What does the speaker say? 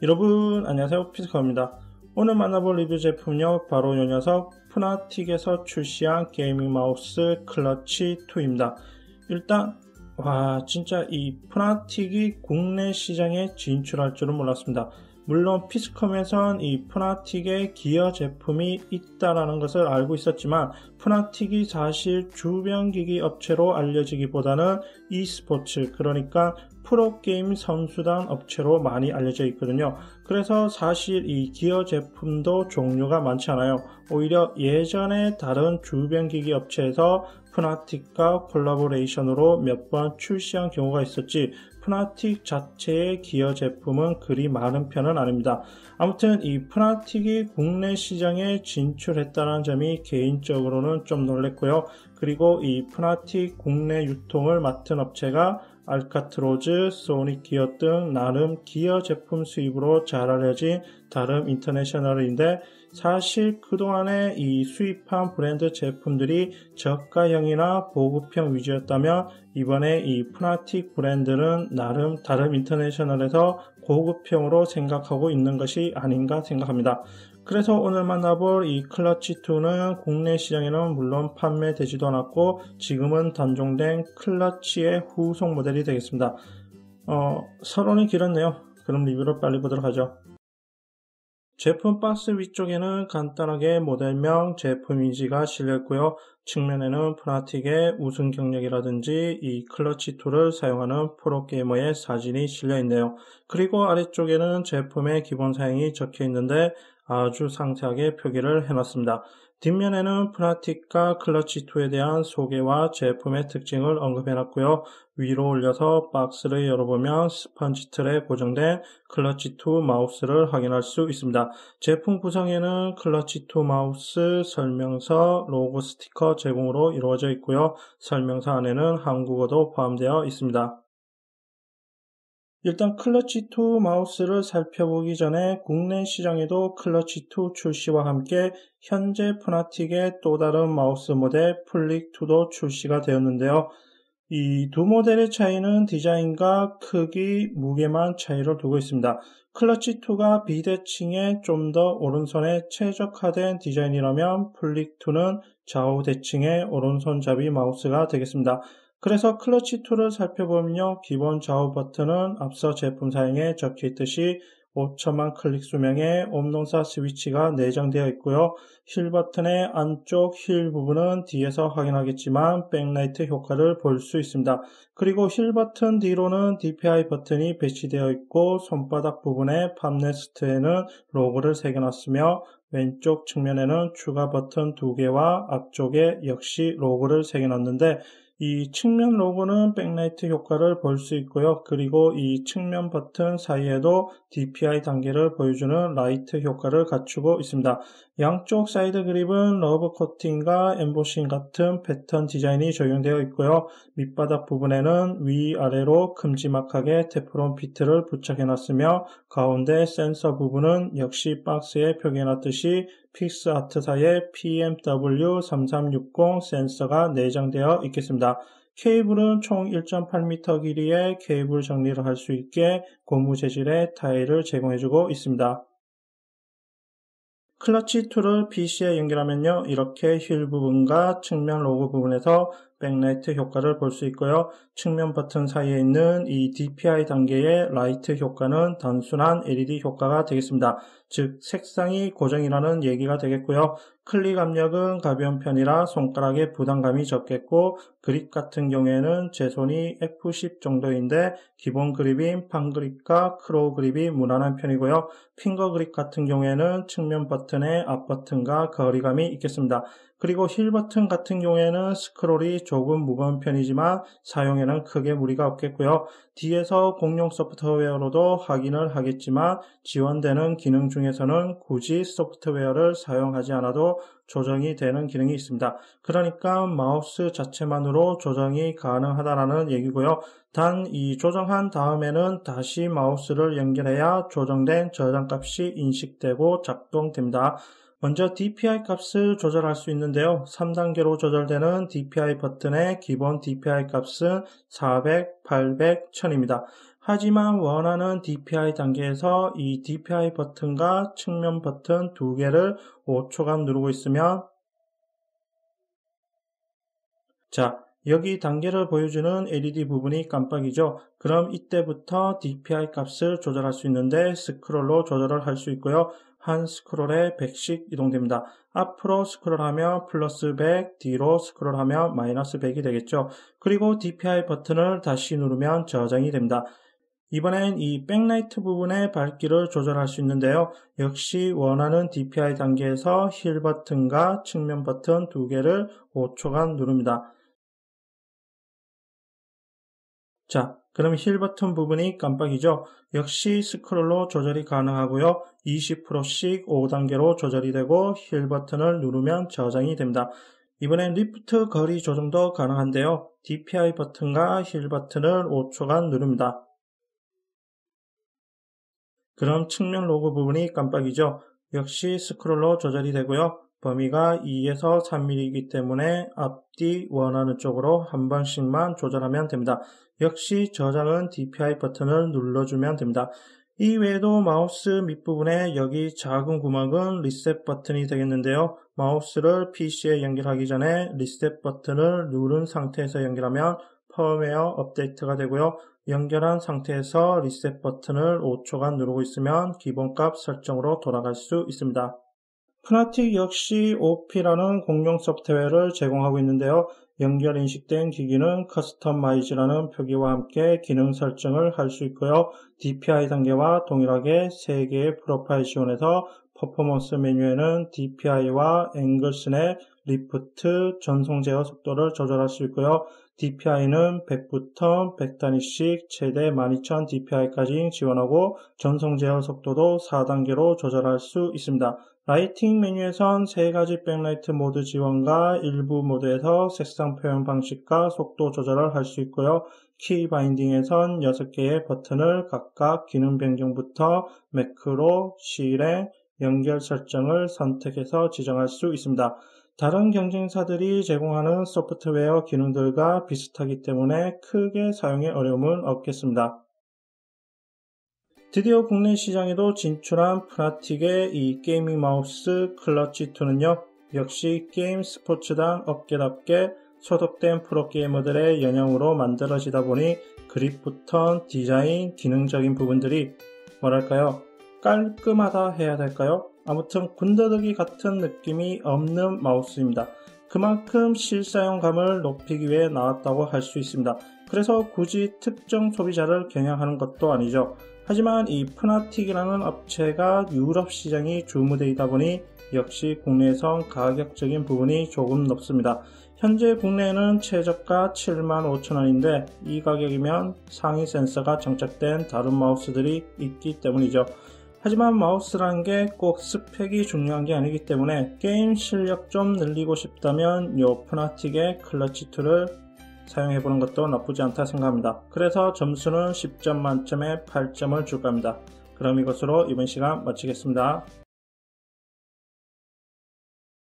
여러분 안녕하세요, 피스커입니다. 오늘 만나볼 리뷰 제품은요, 바로 이 녀석 푸나틱에서 출시한 게이밍 마우스 클러치 2입니다. 일단 진짜 이 푸나틱이 국내 시장에 진출할 줄은 몰랐습니다. 물론 피스컴에선 이 푸나틱의 기어 제품이 있다라는 것을 알고 있었지만, 푸나틱이 사실 주변기기 업체로 알려지기보다는 e스포츠, 그러니까 프로게임 선수단 업체로 많이 알려져 있거든요. 그래서 사실 이 기어 제품도 종류가 많지 않아요. 오히려 예전에 다른 주변기기 업체에서 푸나틱과 콜라보레이션으로 몇 번 출시한 경우가 있었지, 푸나틱 자체의 기어 제품은 그리 많은 편은 아닙니다. 아무튼 이 푸나틱이 국내 시장에 진출했다는 점이 개인적으로는 좀 놀랬고요. 그리고 이 푸나틱 국내 유통을 맡은 업체가 알카트로즈, 소닉 기어 등 나름 기어 제품 수입으로 잘 알려진 다름 인터내셔널인데, 사실 그동안에 이 수입한 브랜드 제품들이 저가형이나 보급형 위주였다면, 이번에 이 푸나틱 브랜드는 나름 다름 인터내셔널에서 고급형으로 생각하고 있는 것이 아닌가 생각합니다. 그래서 오늘 만나볼 이 클러치2는 국내 시장에는 물론 판매되지도 않았고, 지금은 단종된 클러치의 후속 모델이 되겠습니다. 서론이 길었네요. 그럼 리뷰를 빨리 보도록 하죠. 제품 박스 위쪽에는 간단하게 모델명, 제품 이미지가 실려있고요. 측면에는 푸나틱의 우승 경력이라든지 이 클러치2를 사용하는 프로게이머의 사진이 실려있네요. 그리고 아래쪽에는 제품의 기본 사양이 적혀있는데 아주 상세하게 표기를 해놨습니다. 뒷면에는 푸나틱과 클러치2에 대한 소개와 제품의 특징을 언급해놨고요. 위로 올려서 박스를 열어보면 스펀지 틀에 고정된 클러치2 마우스를 확인할 수 있습니다. 제품 구성에는 클러치2 마우스 설명서, 로고 스티커 제공으로 이루어져 있고요. 설명서 안에는 한국어도 포함되어 있습니다. 일단 클러치2 마우스를 살펴보기 전에 국내 시장에도 클러치2 출시와 함께 현재 푸나틱의 또 다른 마우스 모델 플릭2도 출시가 되었는데요. 이 두 모델의 차이는 디자인과 크기, 무게만 차이를 두고 있습니다. 클러치2가 비대칭에 좀 더 오른손에 최적화된 디자인이라면 플릭2는 좌우 대칭의 오른손잡이 마우스가 되겠습니다. 그래서 클러치2를 살펴보면요, 기본 좌우 버튼은 앞서 제품 사양에 적혀있듯이 5천만 클릭 수명의 옴노사 스위치가 내장되어 있고요. 힐 버튼의 안쪽 힐 부분은 뒤에서 확인하겠지만 백라이트 효과를 볼 수 있습니다. 그리고 힐 버튼 뒤로는 DPI 버튼이 배치되어 있고, 손바닥 부분의 팜레스트에는 로고를 새겨놨으며, 왼쪽 측면에는 추가 버튼 2개와 앞쪽에 역시 로고를 새겨놨는데, 이 측면 로고는 백라이트 효과를 볼 수 있고요. 그리고 이 측면 버튼 사이에도 DPI 단계를 보여주는 라이트 효과를 갖추고 있습니다. 양쪽 사이드 그립은 러브 코팅과 엠보싱 같은 패턴 디자인이 적용되어 있고요. 밑바닥 부분에는 위아래로 큼지막하게 테프론 피트를 부착해놨으며, 가운데 센서 부분은 역시 박스에 표기해놨듯이 픽스아트사의 PMW3360 센서가 내장되어 있겠습니다. 케이블은 총 1.8m 길이의 케이블 정리를 할 수 있게 고무 재질의 타일을 제공해주고 있습니다. 클러치2를 PC에 연결하면요, 이렇게 휠 부분과 측면 로고 부분에서 백라이트 효과를 볼 수 있고요. 측면 버튼 사이에 있는 이 DPI 단계의 라이트 효과는 단순한 LED 효과가 되겠습니다. 즉 색상이 고정이라는 얘기가 되겠고요. 클릭 압력은 가벼운 편이라 손가락에 부담감이 적겠고, 그립 같은 경우에는 제 손이 F10 정도인데 기본 그립인 팜 그립과 크로우 그립이 무난한 편이고요. 핑거 그립 같은 경우에는 측면 버튼의 앞 버튼과 거리감이 있겠습니다. 그리고 힐 버튼 같은 경우에는 스크롤이 조금 무거운 편이지만 사용에는 크게 무리가 없겠고요. 뒤에서 공용 소프트웨어로도 확인을 하겠지만, 지원되는 기능 중에서는 굳이 소프트웨어를 사용하지 않아도 조정이 되는 기능이 있습니다. 그러니까 마우스 자체만으로 조정이 가능하다는 얘기고요. 단 이 조정한 다음에는 다시 마우스를 연결해야 조정된 저장값이 인식되고 작동됩니다. 먼저 DPI 값을 조절할 수 있는데요. 3단계로 조절되는 DPI 버튼의 기본 DPI 값은 400, 800, 1000입니다. 하지만 원하는 DPI 단계에서 이 DPI 버튼과 측면 버튼 두 개를 5초간 누르고 있으면 자, 여기 단계를 보여주는 LED 부분이 깜빡이죠. 그럼 이때부터 DPI 값을 조절할 수 있는데 스크롤로 조절을 할 수 있고요. 한 스크롤에 100씩 이동됩니다. 앞으로 스크롤하면 플러스 100, 뒤로 스크롤하면 마이너스 100이 되겠죠. 그리고 DPI 버튼을 다시 누르면 저장이 됩니다. 이번엔 이 백라이트 부분의 밝기를 조절할 수 있는데요. 역시 원하는 DPI 단계에서 힐 버튼과 측면 버튼 두 개를 5초간 누릅니다. 자, 그럼 힐 버튼 부분이 깜빡이죠. 역시 스크롤로 조절이 가능하고요. 20%씩 5단계로 조절이 되고 힐 버튼을 누르면 저장이 됩니다. 이번엔 리프트 거리 조정도 가능한데요. DPI 버튼과 힐 버튼을 5초간 누릅니다. 그럼 측면 로고 부분이 깜빡이죠. 역시 스크롤로 조절이 되고요. 범위가 2에서 3mm이기 때문에 앞뒤 원하는 쪽으로 한 번씩만 조절하면 됩니다. 역시 저장은 DPI 버튼을 눌러주면 됩니다. 이 외에도 마우스 밑부분에 여기 작은 구멍은 리셋 버튼이 되겠는데요. 마우스를 PC에 연결하기 전에 리셋 버튼을 누른 상태에서 연결하면 펌웨어 업데이트가 되고요. 연결한 상태에서 리셋 버튼을 5초간 누르고 있으면 기본값 설정으로 돌아갈 수 있습니다. 푸나틱 역시 OP라는 공용 소프트웨어를 제공하고 있는데요. 연결 인식된 기기는 커스터마이즈라는 표기와 함께 기능 설정을 할 수 있고요. DPI 단계와 동일하게 3개의 프로파일 지원해서 퍼포먼스 메뉴에는 DPI와 앵글 스냅, 리프트, 전송 제어 속도를 조절할 수 있고요. DPI는 100부터 100단위씩 최대 12000 DPI까지 지원하고 전송 제어 속도도 4단계로 조절할 수 있습니다. 라이팅 메뉴에선 3가지 백라이트 모드 지원과 일부 모드에서 색상 표현 방식과 속도 조절을 할 수 있고요. 키 바인딩에선 6개의 버튼을 각각 기능 변경부터 매크로, 실행, 연결 설정을 선택해서 지정할 수 있습니다. 다른 경쟁사들이 제공하는 소프트웨어 기능들과 비슷하기 때문에 크게 사용에 어려움은 없겠습니다. 드디어 국내 시장에도 진출한 푸나틱의 이 게이밍 마우스 클러치2는요. 역시 게임 스포츠단 업계답게 소속된 프로게이머들의 영향으로 만들어지다 보니 그립부터 디자인, 기능적인 부분들이 뭐랄까요? 깔끔하다 해야 될까요? 아무튼 군더더기 같은 느낌이 없는 마우스입니다. 그만큼 실사용감을 높이기 위해 나왔다고 할 수 있습니다. 그래서 굳이 특정 소비자를 겨냥하는 것도 아니죠. 하지만 이 푸나틱이라는 업체가 유럽 시장이 주무되다 보니 역시 국내에선 가격적인 부분이 조금 높습니다. 현재 국내에는 최저가 75,000원인데 이 가격이면 상위 센서가 장착된 다른 마우스들이 있기 때문이죠. 하지만 마우스라는 게 꼭 스펙이 중요한 게 아니기 때문에 게임 실력 좀 늘리고 싶다면 이 푸나틱의 클러치2를 사용해보는 것도 나쁘지 않다 생각합니다. 그래서 점수는 10점 만점에 8점을 줄까 합니다. 그럼 이것으로 이번 시간 마치겠습니다.